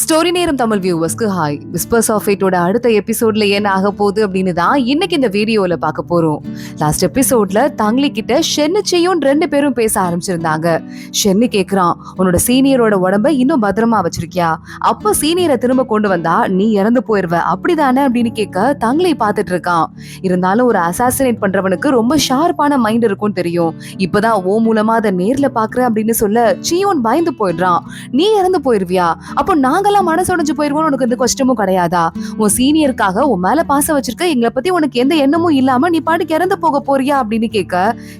Story நேரம் Tamil வியூவர்ஸ்க்கு hi. Whispers of ஃபேட்டோட அடுத்த எபிசோட்ல என்ன ஆக போகுது அப்படின்னு தான் இன்னைக்கு இந்த வீடியோல பார்க்க போறோம். லாஸ்ட் எபிசோட்ல தங்லி கிட்ட ஷென்னிச்சையும் ரெண்டு பேரும் பேச ஆரம்பிச்சிருந்தாங்க. ஷென்னி கேக்குறான், உன்னோட சீனியரோட உடம்ப இன்னும் பத்திரமா வச்சிருக்கியா? அப்ப சீனியரை திரும்ப கொண்டு வந்தா நீ இறந்து போயிருவ அப்படிதானே அப்படின்னு கேட்க தங்லி பாத்துட்டு இருக்கான். இருந்தாலும் ஒரு அசாசினேட் பண்றவனுக்கு ரொம்ப ஷார்ப்பான மைண்ட் இருக்கும் தெரியும். இப்பதான் ஓ மூலமா அதை நேர்ல பாக்குற அப்படின்னு சொல்ல சியோன் பயந்து போயிடுறான். நீ இறந்து போயிருவியா? அப்போ நாங்கெல்லாம் மனசொடைஞ்சு போயிருவோம், உனக்கு எந்த கஷ்டமும் கிடையாதா? உன் சீனியருக்காக உன் மேல பாசம் வச்சிருக்க, எங்களை பத்தி உனக்கு எந்த எண்ணமும் இல்லாம நீ பாட்டுக்கு இறந்து போக போறியா அப்படின்னு கேட்க,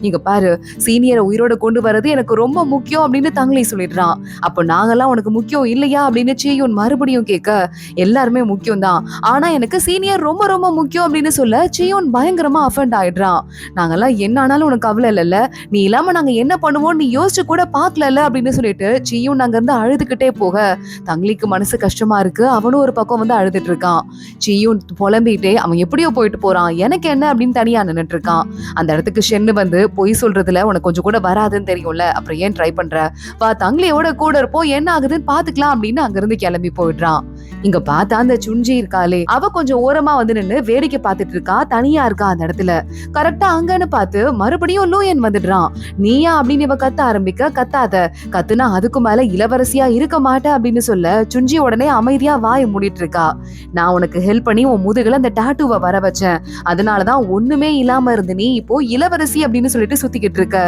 இங்க பாரு, சீனியரை உயிரோட கொண்டு வர்றது எனக்கு ரொம்ப முக்கியம் அப்படின்னு தங்லி சொல்லிடுறான். அப்ப நாங்கெல்லாம் உனக்கு முக்கியம் இல்லையா அப்படின்னு சியோன் மறுபடியும் கேட்க, எல்லாருமே முக்கியம் தான், ஆனா எனக்கு சீனியர் ரொம்ப ரொம்ப முக்கியம் அப்படின்னு சொல்ல சியோன் பயங்கரமா அஃபெண்ட் ஆயிடுறான். நாங்கெல்லாம் என்ன ஆனாலும் உனக்கு கவலை இல்லைல்ல, நீ இல்லாம நாங்க என்ன பண்ணுவோம் நீ யோசிச்சு கூட பாக்கல அப்படின்னு சொல்லிட்டு சியோன் அங்க இருந்து அழுதுகிட்டே போக தங்லிக்கு மனசு கஷ்டமா இருக்கு. அவனும் ஒரு பக்கம் வந்து அழுதுட்டு இருக்கான். சியூன் புலம்பிட்டே அவன் எப்படியோ போயிட்டு போறான், எனக்கு என்ன அப்படின்னு தனியா நின்னுட்டு இருக்கான். அந்த இடத்துக்கு ஷென்னு வந்து பொய் சொல்றதுல உனக்கு கொஞ்சம் கூட வராதுன்னு தெரியும்ல, அப்புறம் ஏன் ட்ரை பண்ற, வா தங்லியோட கூட இருப்போம், என்ன ஆகுதுன்னு பாத்துக்கலாம் அப்படின்னு அங்க இருந்து கிளம்பி போயிடுறான். இங்க பார்த்தா அந்த சுஞ்சி இருக்காளே, அவ கொஞ்சம் ஓரமா வந்து நின்னு வேடிக்கை பார்த்துட்டு இருக்கா, தனியா இருக்கா அந்த இடத்துல. கரெக்டா அங்கன்னு பார்த்து மறுபடியும் லூயன் வந்துடுறான். நீயா அப்படின்னு இவ கத்த ஆரம்பிக்க, கத்தாத, கத்துனா அதுக்கு மேல இளவரசியா இருக்க மாட்ட அப்படின்னு சொல்ல சுஞ்சி உடனே அமைதியா வாய் மூடிட்டு இருக்கா. நான் உனக்கு ஹெல்ப் பண்ணி உன் முதுகுல அந்த டாட்டூவை வர வச்சேன், அதனாலதான் ஒண்ணுமே இல்லாம இருந்து நீ இப்போ இளவரசி அப்படின்னு சொல்லிட்டு சுத்திக்கிட்டு இருக்க.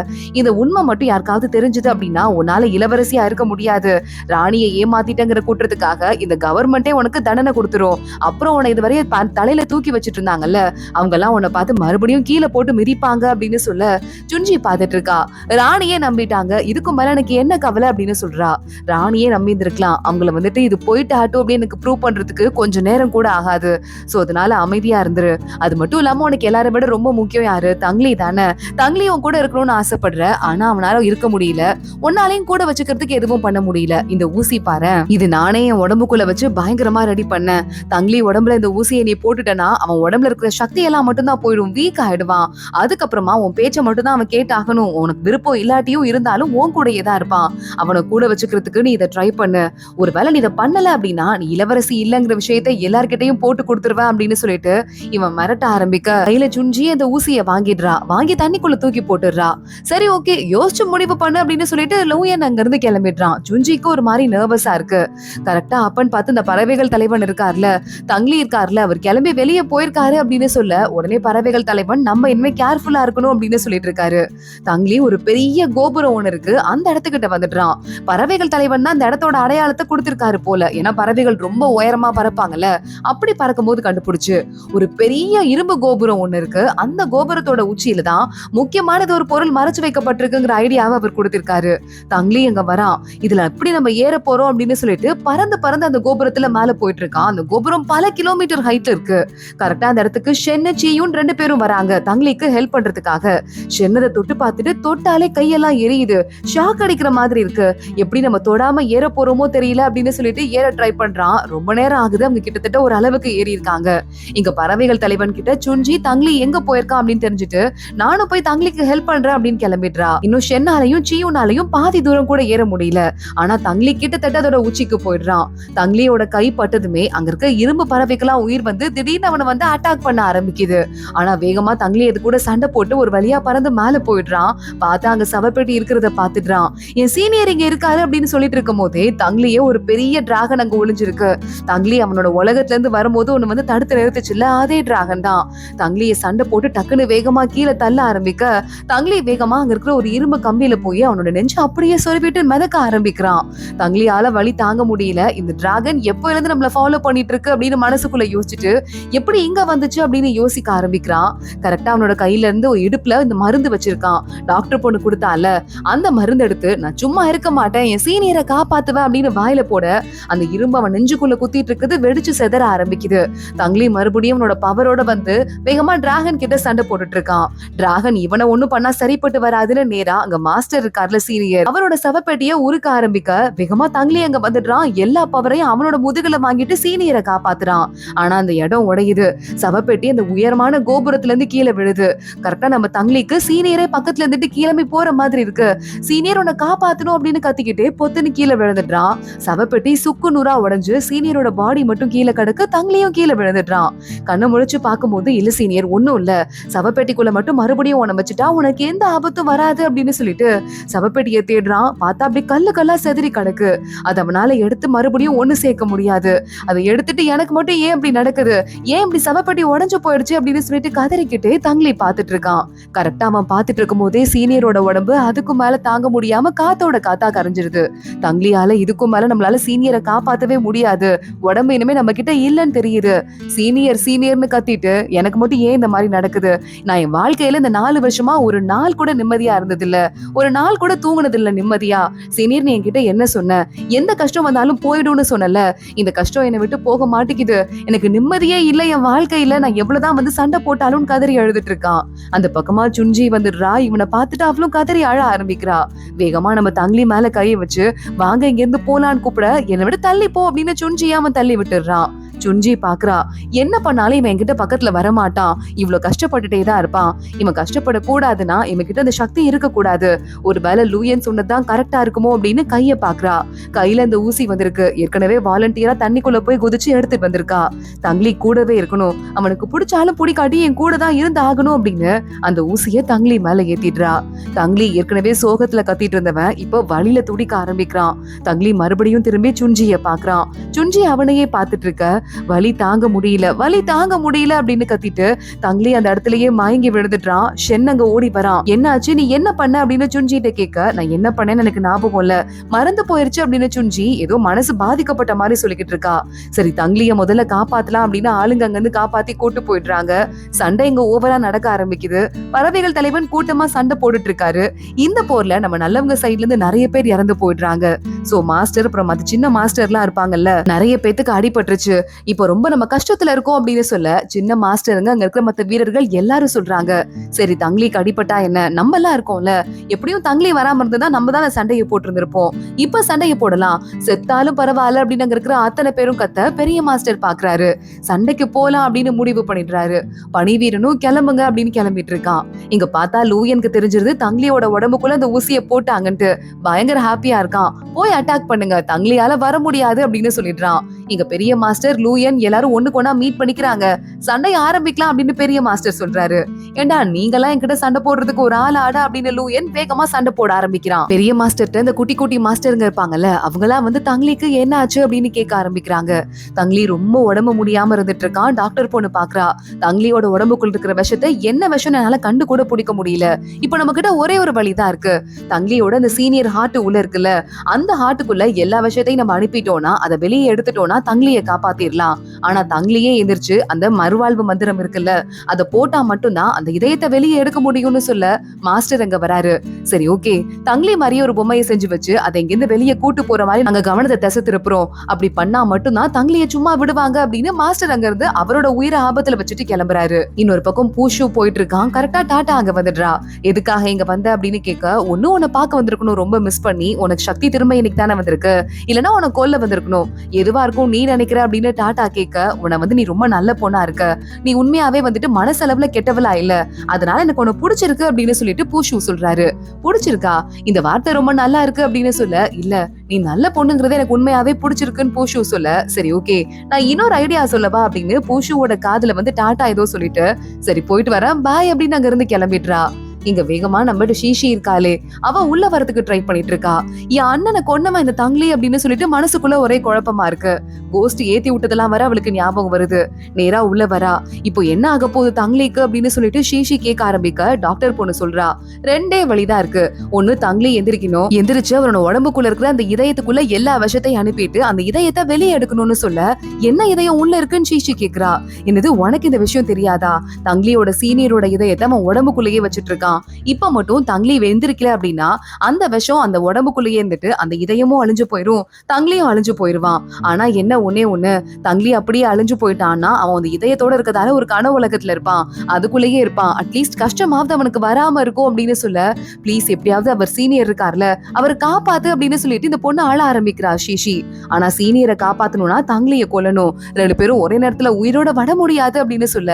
இந்த உண்மை மட்டும் யாருக்காவது தெரிஞ்சது அப்படின்னா உன்னால இளவரசியா இருக்க முடியாது. ராணியை ஏமாத்திட்டங்கிற கூட்டத்துக்காக இந்த கவர்மெண்டே உனக்கு தண்டனை கொடுத்துரும். அப்புறம் உன்னை இதுவரைய தலையில தூக்கி வச்சிட்டு இருந்தாங்கல்ல, அவங்க எல்லாம் உன்னை பார்த்து மறுபடியும் கீழே போட்டு மிதிப்பாங்க அப்படின்னு சொல்ல சுஞ்சி பார்த்துட்டு இருக்கா. ராணியே நம்பிட்டாங்க, இதுக்கு மேல எனக்கு என்ன கவலை அப்படின்னு சொல்றா. ராணியே நம்பி இருக்கலாம், அவங்கள வந்துட்டு இது போயிட்டு ஆட்டோ அப்படின்னு எனக்கு ப்ரூவ் பண்றதுக்கு கொஞ்சம் நேரம் கூட ஆகாது. சோ அதனால அமைதியா இருந்துரு. அது மட்டும் இல்லாம உனக்கு எல்லாரும் விட ரொம்ப முக்கியம் யாரு? தங்லி தானே. தங்லியும் கூட இருக்கணும்னு ஆசைப்படுற, ஆனா அவனால இருக்க முடியல. உன்னாலையும் கூட வச்சுக்கிறதுக்கு எதுவும் பண்ண முடியல. இந்த ஊசி பாரு, இது நானே என் உடம்புக்குள்ள வச்சு பயங்கரமா ரெடி பண்ணேன். தங்லி உடம்புல இந்த ஊசியை நீ போட்டுட்டனா அவன் உடம்புல இருக்கிற சக்தி எல்லாம் மட்டும்தான் போயிடும், வீக் ஆயிடுவான். அதுக்கப்புறமா உன் பேச்ச மட்டும் தான் அவன் கேட்டாகணும். உனக்கு விருப்பம் இல்லாட்டியும் இருந்தாலும் உன் கூடயே தான் இருப்பான். அவனை கூட வச்சுக்கிறதுக்கு நீ இதை ட்ரை பண்ணு. ஒருவேளை நீ இதை பண்ணல அப்படின்னா நீ இளவரசி இல்லங்கிற விஷயத்த எல்லார்கிட்டையும் போட்டு கொடுத்துருவேன் அப்படின்னு சொல்லிட்டு இவன் மிரட்ட ஆரம்பிக்க, கையில சுஞ்சி அந்த ஊசியை வாங்கிடுறா. வாங்கி தண்ணிக்குள்ள தூக்கி போட்டுடுறா. சரி ஓகே, யோசிச்சு முடிவு பண்ணு அப்படின்னு சொல்லிட்டு லூயன் அங்க இருந்து கிளம்பிடுறான். சுஞ்சிக்கு ஒரு மாதிரி நர்வஸா இருக்கு. கரெக்டா அப்பன்னு பார்த்து இந்த பறவைகள் தலைவன் இருக்காருல, தங்லி இருக்காருல, அவர் கிளம்பி வெளியே போயிருக்காரு அப்படின்னு சொல்ல உடனே பறவைகள் தலைவன் நம்ம இனிமே கேர்ஃபுல்லா இருக்கணும் அப்படின்னு சொல்லிட்டு இருக்காரு. தங்லி ஒரு பெரிய கோபுரம் ஒண்ணு இருக்கு, அந்த இடத்துக்கிட்ட வந்துடுறான். பறவைகள் தலைவன் தான் அந்த இடத்தோட அடையாளத்தை கொடுத்திருக்காரு போல. ஏன்னா பறவைகள் ரொம்ப உயரமா பறப்பாங்கல்ல, அப்படி பறக்கும் போது கண்டுபிடிச்சு ஒரு பெரிய இரும்பு கோபுரம் ஒண்ணு இருக்கு. அந்த கோபுரத்தோட உச்சியில தான் முக்கியமானது ஒரு பொருள் மறைச்சு வைக்கப்பட்டிருக்குங்கிற ஐடியாவை அவர் கொடுத்திருக்காரு. தங்லி அங்க வரான். இதுல எப்படி நம்ம ஏற போறோம் அப்படின்னு சொல்லிட்டு பறந்து பறந்து அந்த கோபுரத்துல மேல போயிட்டு இருக்கான். அந்த கோபுரம் பல கிலோமீட்டர் ஹைட்ல இருக்கு. கரெக்டா அந்த இடத்துக்கு ஷென்னு சியும் ரெண்டு பேரும் வராங்க தங்லிக்கு ஹெல்ப் பண்றதுக்காக. ஷென்னதை தொட்டு பார்த்துட்டு தொட்டாலே கையெல்லாம் எரியுது, ஷாக் அடிக்கிற மாதிரி இருக்கு. எப்படி நம்ம தொடாம ஏற போறோமோ தெரியல அப்படின்னு சொல்லிட்டு ஏற ட்ரை பண்றான். ரொம்ப நேரம் ஆகுது. அவங்க கிட்டத்தட்ட ஒரு அளவுக்கு ஏறி இருக்காங்க. இங்க பறவைகள் தலைவன் கிட்ட சுஞ்சி தங்லி எங்க போயிருக்கான் அப்படின்னு தெரிஞ்சுட்டு நானும் போய் தங்லிக்கு ஹெல்ப் பண்றேன் அப்படின்னு கிளம்பிடுறா. இன்னும் ஷென்னாலையும் சியூனாலையும் பாதி தூரம் கூட ஏற முடியல. ஆனா தங்லி கிட்டத்தட்ட அதோட உச்சிக்கு போயிடுறான். தங்லியோட கை பட்டதுமே அங்க இருக்க இரும்பு பறவைக்கெல்லாம் உயிர் வந்து திடீர்னு அவனை வந்து அட்டாக் பண்ண ஆரம்பிக்குது. ஆனா வேகமா தங்லி அது கூட சண்டை போட்டு ஒரு வழியா பறந்து மேல போயிடுறான். பார்த்தா அங்க சவப்பெட்டி இருக்கிறத பாத்துடுறான். என் சீனியர் இங்க இருக்காரு அப்படின்னு சொல்லிட்டு இருக்கும் போதே தங்லியே ஒரு பெரிய டிராகன் அங்க ஒளிஞ்சிருக்கு. தங்லி அவனோட உலகத்துல இருந்து வரும்போது ஒண்ணு வந்து தடுத்து நிறுத்துச்சுல்ல, அதே டிராகன் தான். தங்லியை சண்டை போட்டு டக்குன்னு வேகமா கீழே தள்ள ஆரம்பிக்க தங்லி வேகமா அங்க இருக்கிற ஒரு இரும்பு கம்பியில போய் அவனோட நெஞ்சு அப்படியே சொருவிட்டு மிதக்க ஆரம்பிக்கிறான். தங்லியால வலி தாங்க முடியல. இந்த டிராகன் எப்ப இருந்து நம்மள ஃபாலோ பண்ணிட்டு இருக்கு அப்படின்னு மனசுக்குள்ள யோசிச்சுட்டு எப்படி இங்க வந்துச்சு அப்படின்னு யோசிக்க ஆரம்பிக்கிறான். கரெக்டா அவனோட கையில இருந்து ஒரு இடுப்புல இந்த மருந்து வச்சிருக்கான். டாக்டர் பொண்ணு கொடுத்தால, அந்த மருந்து எடுத்து நான் சும்மா இருக்க மாட்டேன், என் சீனியரை காப்பாத்துவேன் அப்படின்னு வாயில போட அந்த இரும்பு அவன் நெஞ்சுக்குள்ள குத்திட்டு இருக்குது, வெடிச்சு செதற ஆரம்பிக்குது. தங்லி மறுபடியும் அவனோட பவரோட வந்து வேகமா டிராகன் கிட்ட சண்டை போட்டுட்டு இருக்கான். டிராகன் இவனை ஒண்ணும் பண்ணா சரிப்பட்டு வராதுன்னு நேரா அங்க மாஸ்டர் இருக்கார்ல சீனியர், அவரோட சவப்பெட்டிய உருக்க ஆரம்பிக்க வேகமா தங்லி அங்க வந்துடுறான். எல்லா பவரையும் அவனோட முதுகுல வாங்கிட்டு சீனியரை காப்பாத்துறான். ஆனா அந்த இடம் உடையுது. சவப்பெட்டி அந்த உயரமான கோபுரத்துல இருந்து கீழே விழுது. கரெக்டா நம்ம தங்லிக்கு சீனியரே பக்கத்துல இருந்துட்டு கிளம்பி போற மாதிரி இருக்கு. சீனியர் உன்னை காப்பாத்தணும் அப்படின்னு கத்திக்கிட்டே பொத்துன்னு கீழே விழுந்துடுறான். சவப்பெட்டி சுக்கு நூறா உடைஞ்சு சீனியரோட பாடி மட்டும் கீழே கிடக்கு, தங்கிலியும் கீழே விழுந்துடுறான். கண்ணை முழிச்சு பார்க்கும்போது இல்ல சீனியர் ஒண்ணும் இல்ல, சவப்பெட்டிக்குள்ள மட்டும் மறுபடியும் உன வச்சுட்டா உனக்கு எந்த ஆபத்தும் வராது அப்படின்னு சொல்லிட்டு சவப்பெட்டியை தேடுறான். பார்த்தா அப்படி கல்லு கல்லா செதறி கிடக்கு. அது அவனால எடுத்து மறுபடியும் ஒண்ணு சேர்க்க முடியாது. அதை எடுத்துட்டு எனக்கு மட்டும் ஏன் இப்படி நடக்குது, ஏன் இப்படி சவப்பெட்டி உடைஞ்சு போயிடுச்சு அப்படின்னு சொல்லிட்டு கதறிக்கிட்டே தங்கிலி பாத்துட்டு இருக்கான். கரெக்டா அவன் பாத்துட்டு இருக்கும் போதே சீனியரோட உடம்பு அதுக்கும் மேல தாங்க முடியாம காத்தோட காத்தா கரைஞ்சிருது. தங்கிலியால இதுக்கும் மேல நம்மளால சீனியரை காப்பாத்தவே முடியாது, உடம்பு இனிமே நம்ம கிட்ட இல்லன்னு தெரியுது. சீனியர் சீனியர்னு கத்திட்டு எனக்கு மட்டும் ஏன் இந்த மாதிரி நடக்குது, நான் என் வாழ்க்கையில இந்த 4 வருஷமா ஒரு நாள் கூட நிம்மதியா இருந்தது இல்ல, ஒரு நாள் கூட தூங்குனது இல்ல நிம்மதியா. சீனியர் நீ என்கிட்ட என்ன சொன்ன, எந்த கஷ்டம் வந்தாலும் போயிடும்னு சொன்னல, இந்த கஷ்டம் என்னை விட்டு போக மாட்டேங்குது, எனக்கு நிம்மதியே இல்ல என் வாழ்க்கையில, நான் எவ்வளவுதான் வந்து சண்டை போட்டாலும் கதறி அழுதுட்டு இருக்கான். அந்த பக்கமா சுஞ்சி வந்துடுறா. இவனை பார்த்துட்டு அவளும் கதறி அழ ஆரம்பிக்கிறா. வேகமா நம்ம தங்கிலி மேல கையை வச்சு வாங்க இங்க இருந்து போலான்னு கூப்பிட, என்னை விட தள்ளி போ அப்படின்னு சுஞ்சியா அவன் தள்ளி விட்டுறான். சுஞ்சி பாக்குறா, என்ன பண்ணாலும் இவன் என்கிட்ட பக்கத்துல வரமாட்டான், இவ்வளவு கஷ்டப்பட்டுட்டே தான் இருப்பான், இவன் கஷ்டப்படக்கூடாதுன்னா இவன் கிட்ட அந்த சக்தி இருக்க கூடாது, ஒருவேளை லூயன் சொன்னதுதான் கரெக்டா இருக்குமோ அப்படின்னு கைய பாக்குறா. கையில அந்த ஊசி வந்திருக்கு, ஏற்கனவே வாலண்டியரா தண்ணிக்குள்ள போய் குதிச்சு எடுத்துட்டு வந்திருக்கா. தங்கிலி கூடவே இருக்கணும், அவனுக்கு பிடிச்சாலும் பிடிக்காட்டி என் கூட தான் இருந்து ஆகணும் அப்படின்னு அந்த ஊசிய தங்கிலி மேல ஏத்திடுறா. தங்கிலி ஏற்கனவே சோகத்துல கத்திட்டு இருந்தவன் இப்போ வழியில துடிக்க ஆரம்பிக்கிறான். தங்கிலி மறுபடியும் திரும்பி சுஞ்சிய பாக்குறான். சுஞ்சி அவனையே பாத்துட்டு இருக்க, வலி தாங்க முடியல, வலி தாங்க முடியல அப்படின்னு கத்திட்டு தங்கிலி அந்த இடத்துலயே மயங்கி விழுந்துட்டான். ஷென் அங்க ஓடி வரான். என்னாச்சு, நீ என்ன பண்ண அப்படின்னு சுஞ்சிட்ட கேட்க, நான் என்ன பண்ணேன்னு எனக்கு ஞாபகம் இல்ல, மறந்து போயிருச்சு அப்படின்னு சுஞ்சி ஏதோ மனசு பாதிக்கப்பட்ட மாதிரி சொல்லிக்கிட்டு இருக்கா. சரி தங்கிலிய முதல்ல காப்பாத்தலாம் அப்படின்னு ஆளுங்க அங்க இருந்து காப்பாத்தி கூட்டு போயிடுறாங்க. சண்டை இங்க ஓவரா நடக்க ஆரம்பிக்குது. பறவைகள் தலைவன் கூட்டமா சண்டை போட்டுட்டு இருக்காரு. இந்த போர்ல நம்ம நல்லவங்க சைட்ல இருந்து நிறைய பேர் இறந்து போயிடுறாங்க. சோ மாஸ்டர் அப்புறம் அது சின்ன மாஸ்டர் எல்லாம் இருப்பாங்கல்ல, நிறைய பேத்துக்கு அடிபட்டுருச்சு, இப்போ ரொம்ப நம்ம கஷ்டத்துல இருக்கோம் அப்படின்னு சொல்ல சின்ன மாஸ்டருங்க அங்க இருக்கிற மத்த வீரர்கள் எல்லாரும் சொல்றாங்க, சரி தங்கிலிக்கு அடிபட்டா என்ன, நம்ம எல்லாம் இருக்கோம்ல, எப்படியும் தங்கிலி வராம இருந்ததா நம்ம தான் சண்டையை போட்டு இருந்திருப்போம், இப்ப சண்டையை போடலாம், செத்தாலும் பரவாயில்ல அப்படின்னு அங்க இருக்கிற அத்தனை பேரும் கத்த பெரிய மாஸ்டர் பாக்குறாரு. சண்டைக்கு போலாம் அப்படின்னு முடிவு பண்ணிடுறாரு. பணிவீரனும் கிளம்புங்க அப்படின்னு கிளம்பிட்டு இருக்கான். இங்க பார்த்தா லூயனுக்கு தெரிஞ்சிருது தங்கிலியோட உடம்புக்குள்ள அந்த ஊசியை போட்டாங்கன்ட்டு. பயங்கர ஹாப்பியா இருக்கான். போய் அட்டாக் பண்ணுங்க, தங்கிலியால வர முடியாது அப்படின்னு சொல்லிடுறான். இங்க பெரிய மாஸ்டர் லூயன் எல்லாரும் ஒண்ணுக்கு ஒண்ணா மீட் பண்ணிக்கிறாங்க. சண்டை ஆரம்பிக்கலாம் அப்படின்னு பெரிய மாஸ்டர் சொல்றாரு. ஏண்டா நீங்கெல்லாம் என்கிட்ட சண்டை போடுறதுக்கு ஒரு ஆள் ஆடா அப்படின்னு லூயன் வேகமா சண்டை போட ஆரம்பிக்கிறான். பெரிய மாஸ்டர்ட்ட இந்த குட்டி குட்டி மாஸ்டருங்க இருப்பாங்கல்ல, அவங்கெல்லாம் வந்து தங்கிலிக்கு என்ன ஆச்சு அப்படின்னு கேட்க ஆரம்பிக்கிறாங்க. தங்கிலி ரொம்ப உடம்பு முடியாம இருந்துட்டு இருக்கான். டாக்டர் பொண்ணு பாக்குறா. தங்கிலியோட உடம்புக்குள்ள இருக்கிற விஷத்தை என்ன விஷம் என்னால கண்டு கூட பிடிக்க முடியல, இப்ப நம்ம கிட்ட ஒரே ஒரு வழிதான் இருக்கு, தங்கிலியோட அந்த சீனியர் ஹார்ட் உள்ள இருக்குல்ல, அந்த ஹார்ட்டுக்குள்ள எல்லா விஷயத்தையும் நம்ம அனுப்பிட்டோம்னா, அதை வெளியே எடுத்துட்டோம்னா தங்கிலியை காப்பாத்திரலாம். ஆனா தங்கிலியே எந்திரிச்சு அந்த மறுவாழ்வு மந்திரம் இருக்குல்ல, அதை போட்டா மட்டும்தான் அந்த இதயத்தை வெளியே எடுக்க முடியும்னு சொல்ல மாஸ்டர் அங்க வராரு. சரி ஓகே, தங்கிலி மாதிரியே ஒரு பொம்மையை செஞ்சு வச்சு அதை இங்கிருந்து வெளியே கூட்டு போற மாதிரி நாங்க கவனத்தை திசை திருப்புறோம், அப்படி பண்ணா மட்டும்தான் தங்கிலியை சும்மா விடுவாங்க அப்படின்னு மாஸ்டர் அங்க இருந்து அவரோட உயிரை ஆபத்துல வச்சுட்டு கிளம்புறாரு. இன்னொரு பக்கம் பூஷு போயிட்டு இருக்கான். கரெக்டா டாட்டா அங்க வந்துடுறா. எதுக்காக இங்க வந்த அப்படின்னு கேட்க, ஒன்னும் உன்னை பார்க்க வந்திருக்கணும், ரொம்ப மிஸ் பண்ணி, உனக்கு சக்தி திரும்ப இன்னைக்கு தானே வந்திருக்கு, இல்லன்னா உனக்கு கொல்ல வந்திருக்கணும், எதுவா இருக்கும் நீ நினைக்கிற அப்படின்னு டாட்டா கேட்க, உன்னை வந்து நீ ரொம்ப நல்ல பொண்ணா இருக்க, நீ உண்மையாவே வந்துட்டு மனசளவுல கெட்டவளா இல்ல, அதனால எனக்கு உன்னை பிடிச்சிருக்கு அப்படின்னு சொல்லிட்டு பூஷு சொல்றாரு. பிடிச்சிருக்கா, இந்த வார்த்தை ரொம்ப நல்லா இருக்கு அப்படின்னு சொல்ல, இல்ல நீ நல்ல பொண்ணுங்கிறத எனக்கு உண்மையாவே பிடிச்சிருக்குன்னு பூஷு சொல்ல, சரி ஓகே நான் இன்னொரு ஐடியா சொல்லவா அப்படின்னு பூஷுவோட காதுல வந்து டாட்டா ஏதோ சொல்லிட்டு, சரி போயிட்டு வரேன் பாய் அப்படின்னு அங்க இருந்து கிளம்பிடுறா. இங்க வேகமா நம்ம ஷீஷி இருக்காளே, அவ உள்ள வரதுக்கு ட்ரை பண்ணிட்டு இருக்கா. என் அண்ணனை கொன்னவன் இந்த தங்கிலி அப்படின்னு சொல்லிட்டு மனசுக்குள்ள ஒரே குழப்பமா இருக்கு. கோஸ்ட் ஏத்தி விட்டதெல்லாம் வர அவளுக்கு ஞாபகம் வருது. நேரா உள்ள வரா. இப்போ என்ன ஆக போகுது தங்கிலிக்கு அப்படின்னு சொல்லிட்டு ஷீஷி கேட்க ஆரம்பிக்க, டாக்டர் பொண்ணு சொல்றா, ரெண்டே வழிதான் இருக்கு, ஒண்ணு தங்கிலி எந்திரிக்கணும், எந்திரிச்சு அவனோட உடம்புக்குள்ள இருக்கிற அந்த இதயத்துக்குள்ள எல்லா விஷத்தையும் அனுப்பிட்டு அந்த இதயத்தை வெளியே எடுக்கணும்னு சொல்ல, என்ன இதயம் உள்ள இருக்குன்னு ஷீஷி கேக்குறா. என்னது உனக்கு இந்த விஷயம் தெரியாதா, தங்கிலியோட சீனியரோட இதயத்தை அவன் உடம்புக்குள்ளேயே வச்சுட்டு இருக்கான், இப்ப மட்டும் தங்கிலி வெந்திருக்கல அப்படின்னா அந்த விஷம் அந்த உடம்புக்குள்ளேயே இருந்துட்டு அந்த இதயமும் அழிஞ்சு போயிரும், தங்கிலியும் அழிஞ்சு போயிருவான். ஆனா என்ன ஒன்னே ஒண்ணு, தங்கிலி அப்படியே அழிஞ்சு போயிட்டான்னா அவன் அந்த இதயத்தோட இருக்கதால ஒரு கனவு உலகத்துல இருப்பான், அதுக்குள்ளேயே இருப்பான், அட்லீஸ்ட் கஷ்டமாவது அவனுக்கு வராம இருக்கும் அப்படின்னு சொல்ல, பிளீஸ் எப்படியாவது அவர் சீனியர் இருக்கார்ல அவர் காப்பாத்து அப்படின்னு சொல்லிட்டு இந்த பொண்ணு ஆள ஆரம்பிக்கிறா ஷீஷி. ஆனா சீனியரை காப்பாத்தணும்னா தங்கிலிய கொல்லணும், ரெண்டு பேரும் ஒரே நேரத்துல உயிரோட வர முடியாது அப்படின்னு சொல்ல,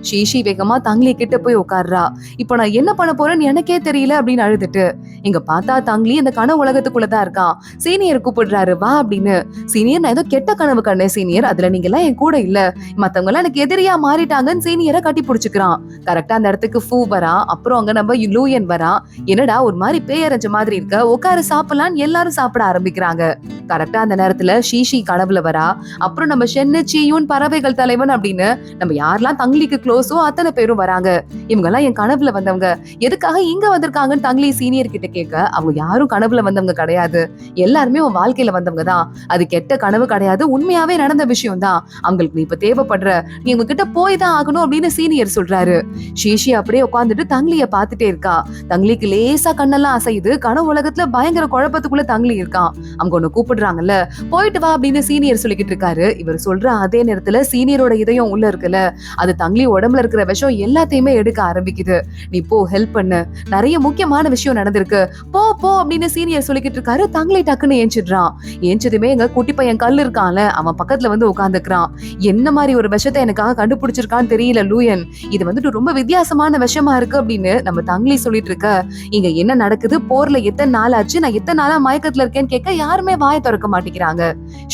ஷீஷி வேகமா தங்கிலி கிட்ட போய் உட்கார்றா. இப்ப நான் என்ன பண்ண பண்ண போறேன்னு எனக்கே தெரியல அப்படின்னு அழுதுட்டு இங்க பார்த்தா தங்லி இந்த கனவு உலகத்துக்குள்ளதான் இருக்கான். சீனியர் கூப்பிடுறாரு வா அப்படின்னு. சீனியர் நான் ஏதோ கெட்ட கனவு கண்டேன் சீனியர், அதுல நீங்க எல்லாம் என் கூட இல்ல, மத்தவங்க எல்லாம் எனக்கு எதிரியா மாறிட்டாங்கன்னு சீனியரை கட்டி பிடிச்சுக்கிறான். கரெக்டா அந்த இடத்துக்கு ஃபூ வரா. அப்புறம் அங்க நம்ம லூயன் வரா. என்னடா ஒரு மாதிரி பேயரைஞ்ச மாதிரி இருக்க, உட்காரு சாப்பிடலான்னு எல்லாரும் சாப்பிட ஆரம்பிக்கிறாங்க. கரெக்டா அந்த நேரத்துல ஷீஷி கனவுல வரா. அப்புறம் நம்ம ஷென்னு சீயூன் பறவைகள் தலைவன் அப்படின்னு நம்ம யாரெல்லாம் தங்லிக்கு க்ளோஸோ அத்தனை பேரும் வராங்க. இவங்க எல்லாம் என் கனவுல வந்தவங்க, எதுக்காக இங்க வந்திருக்காங்கன்னு தங்லி சீனியர் கிட்ட கேட்க அவங்க யாரும் கனவுல வந்தவங்க கிடையாது, எல்லாருமே உன் வாழ்க்கையில வந்தவங்க தான், அது கெட்ட கனவு கிடையாது, உண்மையாவே நடந்த விஷயம் தான், அவங்களுக்கு நீ இப்ப தேவைப்படுற, நீ உங்க கிட்ட போய் தான் ஆகணும் அப்படின்னு சீனியர் சொல்றாரு. ஷீஷி அப்படியே உட்காந்துட்டு தங்லிய பாத்துட்டே இருக்கா. தங்லிக்கு லேசா கண்ணெல்லாம் அசையுது. கனவு உலகத்துல பயங்கர குழப்பத்துக்குள்ள தங்லி இருக்கான். அவங்க ஒண்ணு கூப்பிடுறாங்கல்ல, போயிட்டு வா அப்படின்னு சீனியர் சொல்லிக்கிட்டு இருக்காரு. இவர் சொல்ற அதே நேரத்துல சீனியரோட இதயம் உள்ள இருக்குல்ல, அது தங்லி உடம்புல இருக்கிற விஷம் எல்லாத்தையுமே எடுக்க ஆரம்பிக்குது. நீ போ ஹெல்ப் பண்ணு, நிறைய முக்கியமான விஷயம் நடந்திருக்கு, போ போ அப்படின்னு சீனியர் சொல்லிக்கிட்டு இருக்காரு. தங்லி டக்குன்னு ஏஞ்சிடுறான். ஏஞ்சதுமே எங்க குட்டி பையன் கல் இருக்கான்ல, அவன் பக்கத்துல வந்து உட்காந்துக்கிறான். என்ன மாதிரி ஒரு விஷத்தை எனக்காக கண்டுபிடிச்சிருக்கான்னு தெரியல லூயன், இது வந்துட்டு ரொம்ப வித்தியாசமான விஷமா இருக்கு அப்படின்னு நம்ம தங்லி சொல்லிட்டு இருக்க. இங்க என்ன நடக்குது, போர்ல எத்தனை நாள் ஆச்சு, நான் எத்தனை நாளா மயக்கத்துல இருக்கேன்னு கேட்க யாருமே வாயை திறக்க மாட்டேங்கிறாங்க.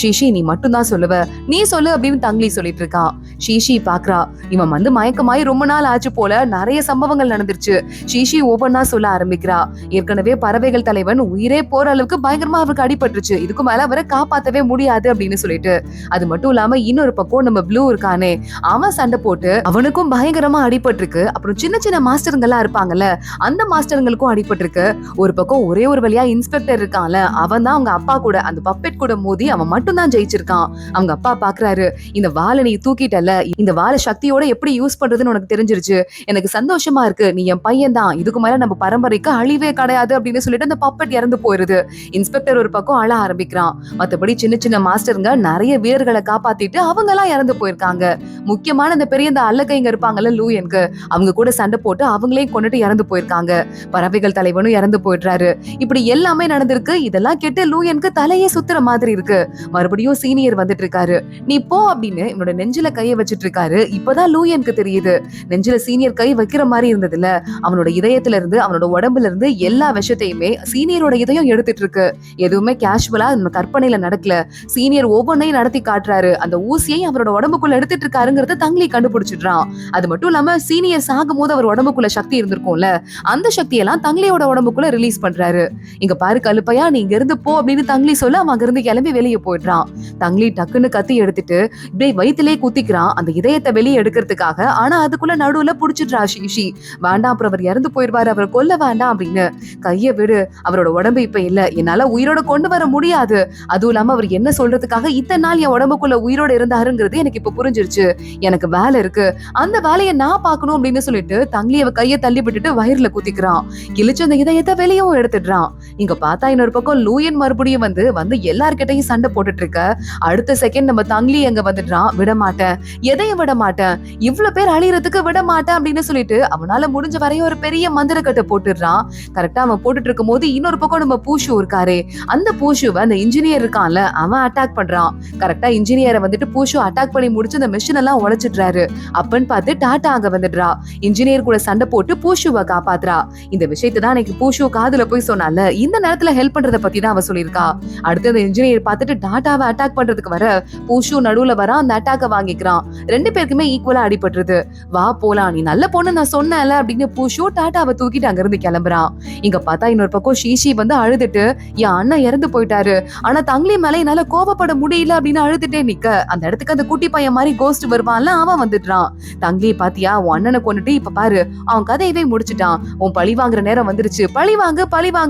ஷீஷி நீ மட்டும் தான் சொல்லுவ, நீ சொல்லு அப்படின்னு தங்லி சொல்லிட்டு இருக்கான். ஷீஷி பாக்குறா, இவன் வந்து மயக்கமாயி ரொம்ப நாள் ஆச்சு போல, நிறைய சம்பவங்கள் நடந்துருச்சு. ஷீஷி ஒவ்வொன்னா சொல்ல ஆரம்பிக்கிறா. ஏற்கனவே பறவைகள் தலைவன் உயிரே போற அளவுக்கு பயங்கரமா அவருக்கு அடிபட்டுருச்சு, இதுக்கு மேல அவரை காப்பாத்தவே முடியாது அப்படின்னு சொல்லிட்டு, அது மட்டும் இல்லாம இன்னொரு பக்கம் நம்ம ப்ளூ இருக்கானே, அவன் சண்டை போட்டு அவனுக்கும் பயங்கரமா அடிபட்டிருக்கு. அப்புறம் சின்ன சின்ன மாஸ்டருங்கெல்லாம் இருப்பாங்கல்ல, அந்த மாஸ்டருங்களுக்கும் அடிபட்டிருக்கு. ஒரு பக்கம் ஒரே ஒரு வழியா இன்ஸ்பெக்டர் இருக்கான்ல, அவன் தான் அவங்க அப்பா கூட அந்த பப்பெட் கூட மோதி அவன் மட்டும் தான் ஜெயிச்சிருக்கான். அவங்க அப்பா பாக்குறாரு, இந்த வாளை நீ தூக்கிட்டல, இந்த வாளை சக்தியோட எப்படி யூஸ் பண்றதுன்னு உனக்கு தெரிஞ்சிருச்சு, எனக்கு சந்தோஷமா இருக்கு, நீ என் பையன் தான், இதுக்கு மேல நம்ம பரம்பரைக்கு அழிவே கிடையாது அப்படின்னு சொல்லிட்டு அந்த பப்பெட் இறந்து போயிருது. இன்ஸ்பெக்டர் ஒரு பக்கம் அழ ஆரம்பிக்கிறான். மத்தபடி சின்ன சின்ன மாஸ்டருங்க நிறைய வீரர்களை காப்பாத்திட்டு அவங்க எல்லாம் இறந்து போயிருக்காங்க. முக்கியமான அந்த பெரிய அந்த அல்லக்கைங்க இருப்பாங்கல்ல லூயனுக்கு, அவங்க கூட சண்டை போட்டு அவங்களையும் கொண்டுட்டு இறந்து போயிருக்காங்க. பறவைகள் தலைவனும் இறந்து போயிடுறாரு. இப்படி எல்லாமே நடந்திருக்கு. இதெல்லாம் கேட்டு லூயனுக்கு தலையே சுத்துற மாதிரி இருக்கு. மறுபடியும் சீனியர் வந்துட்டு இருக்காரு. நீ போ அப்படின்னு இவனோட நெஞ்சில கைய வச்சிட்டு இருக்காரு. இப்பதான் லூயனுக்கு தெரியுது, நெஞ்சில சீனியர் கை வைக்கிற மாதிரி இருந்ததுல, அவனோட இதயத்துல இருந்து அவனோட உடம்புல இருந்து எல்லா விஷயத்தையுமே சீனியரோட இதயம் எடுத்துட்டு இருக்கு. எதுவுமே கேஷுவலா நம்ம கற்பனையில நடக்கல. சீனியர் ஒவ்வொன்னையும் நடத்தி காட்டுறாரு. அந்த ஊசியை அவரோட உடம்புக்குள்ள எடுத்துட்டு இருக்காருங்கிறத தங்லி கண்டுபிடிச்சிடுறான். அது மட்டும் இல்லாம சீனியர் சாகும் போது அவர் உடம்புக்குள்ள சக்தி இருந்திருக்கும்ல, அந்த சக்தியெல்லாம் தங்லியோட உடம்புக்குள்ள ரிலீஸ் பண்றாரு. இங்க பாரு கழுப்பையா, நீ இங்க இருந்து போ அப்படின்னு தங்லி சொல்ல அவன் அங்க இருந்து கிளம்பி வெளியே போயிடுறான். தங்லி டக்குன்னு கத்தி எடுத்துட்டு இப்படியே வயிற்றுலயே குத்திக்கிறான் அந்த இதயத்தை வெளியே எடுக்கிறதுக்காக. ஆனா அதுக்குள்ள நடுவுல புடிச்சிடுறா ஷீஷி. வேண்டாம், அப்புறம் அவர் இறந்து போயிடுவாரு, அவரை கொல்ல வேண்டாம் அப்படின்னு. கைய விடு, அவரோட உடம்பு இப்ப இல்ல, என்னால உயிரோட கொண்டு வர முடியாது, அதுவும் இல்லாம அவர் என்ன சொல்றதுக்காக இத்தனை நாள் என் உடம்புக்குள்ள உயிரோட இருந்தாருங்கிறது எனக்கு இப்ப புரிஞ்சிருச்சு, எனக்கு வேலை இருக்கு, அந்த வேலையை நான் பாக்கணும் அப்படின்னு சொல்லிட்டு தங்லி அவ கையை தள்ளி விட்டுட்டு வயிறுல குத்திக்கிறான். கிழிச்சு அந்த இதயத்தை வெளியவும் எடுத்துடுறான். இங்க பார்த்தா இன்னொரு பக்கம் லூயன் மறுபடியும் வந்து எல்லார்கிட்டையும் சண்டை போட்டுட்டு இருக்க. அடுத்த செகண்ட் நம்ம தங்லி எங்க வந்துடுறான். விட மாட்டேன், எதையும் விட மாட்டேன், இவ்வளவு பேர் அழியறதுக்கு விட மாட்டேன் அப்படின்னு சொல்லிட்டு அவனால முடிஞ்ச வரையும் ஒரு பெரிய மந்திரக்கட்டை போட்டுடுறான். கரெக்டா அவன் போட்டுட்டு இருக்கும் போது இன்னொரு பக்கம் நம்ம பூஷு இருக்காரு. அந்த பூஷுவை அந்த இன்ஜினியர் இருக்கான்ல, அவன் அட்டாக் பண்றான். கரெக்டா இன்ஜினியரை வந்துட்டு பூஷு அட்டாக் பண்ணி முடிச்சு அந்த மிஷின் எல்லாம் உடைச்சிடுறாரு. அப்பன்னு பார்த்து டாட்டா அங்க வந்துடுறா. இன்ஜினியர் கூட சண்டை போட்டு பூஷுவை காப்பாத்துறா. இந்த விஷயத்தை தான் எனக்கு பூஷு காதுல போய் சொன்னால, இந்த நேரத்துல ஹெல்ப் பண்றத பத்தி தான் அவ சொல்லியிருக்கா. அடுத்து அந்த இன்ஜினியர் பார்த்துட்டு டாட்டாவை அட்டாக் பண்றதுக்கு வர பூஷு நடுவுல வர அந்த அட்டாக்க வாங்கிக்கிறான். ரெண்டு பேருக்குமே ஈக்குவலா அடிபட்டுருது. வா போலாம், நீ நல்ல பொண்ணு நான் சொன்னேன்ல அப்படின்னு பூஷு டாட்டாவை தூக்கிட்டு அங்க இருந்து கிளம்புறான். இங்க பார்த்தா இன்னொரு பக்கம் ஷீஷி வந்து அழுதுட்டு, என் அண்ணன் இறந்து போயிட்டாரு, ஆனா தங்லி மேல என்னால கோபப்பட முடியல அப்படின்னு அழுதுட்டே நிக்க, அந்த இடத்துக்கு அந்த குட்டி பையன் மாதிரி கோஸ்ட் வருவான்ல, அவன் வந்துடுறான். தங்லி பாத்தியா, உன் அண்ணனை கொண்டுட்டு இப்ப பாரு அவன் கதையவே முடிச்சுட்டான், உன் பழி வாங்குற நேரம் வந்துருச்சு, பழி வாங்க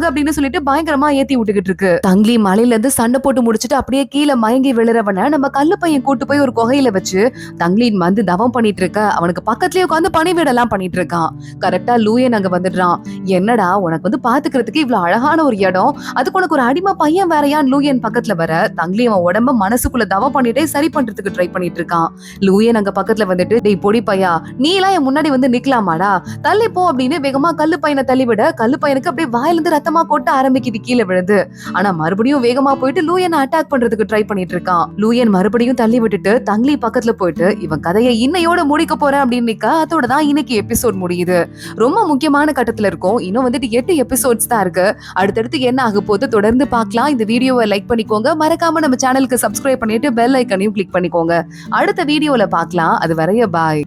அப்படின்னு சொல்லிட்டு பயங்கரமா ஏத்தி விட்டுக்கிட்டு இருக்கு. தங்லி மலையில இருந்து சண்டை போட்டு முடிச்சுட்டு அப்படியே கீழே மயங்கி விழுறவன நம்ம கல்லு பையன் கூட்டு போய் ஒரு குகையில வச்சு தங்லி வந்து தவம் பண்ணிட்டு இருக்க. அவனுக்கு பக்கத்துலயே உட்காந்து பணிவிடெல்லாம் பண்ணிட்டு இருக்கான். கரெக்டா லூயன் அங்க வந்துடுறான். என்னடா உனக்கு வந்து பாத்துக்கிறதுக்கு இவ்வளவு அழகான ஒரு இடம், அதுக்கு உனக்கு ஒரு அடிமை பையன் வேறையான் லூயன் பக்கத்துல வர. தங்லி அவன் உடம்ப மனசுக்குள்ள தவம் பண்ணிட்டே சரி பண்றதுக்கு ட்ரை பண்ணிட்டு இருக்கான். லூயன் அங்க பக்கத்துல வந்துட்டு, டேய் பொடி பையா, நீ எல்லாம் என் முன்னாடி வந்து நிக்கலாமாடா, தள்ளி போ அப்படின்னு வேகமா கல்லு பையனை தள்ளி விட, கல்லு பையனுக்கு அப்படியே வாயிலிருந்து ரத்தமா கொட்ட ஆரம்பிக்குது, கீழே விழுது. ஆனா மறுபடியும் வேகமா போயிட்டு லூயனை அட்டாக் பண்றதுக்கு ட்ரை பண்ணிட்டு இருக்கான். லூயன் மறுபடியும் தள்ளி விட்டுட்டு தங்லி பக்கத்துல போயிட்டு இவன் கதையை இன்னையோட முடிக்க போறேன் அப்படின்னு நிக்க. அதோட தான் இன்னைக்கு எபிசோட் முடியுது. ரொம்ப ரொம்ப முக்கியமான கட்டத்துல இருக்கோம். இன்னும் வந்துட்டு 8 எபிசோட்ஸ் தான் இருக்கு. அடுத்தடுத்து என்ன ஆக போகுது தொடர்ந்து பார்க்கலாம். இந்த வீடியோவை லைக் பண்ணிக்கோங்க. மறக்காம நம்ம சேனலுக்கு சப்ஸ்கிரைப் பண்ணிட்டு பெல் ஐக்கனையும் கிளிக் பண்ணிக்கோங்க. அடுத்த வீடியோல பார்க்கலாம். அது வரைய பாய்.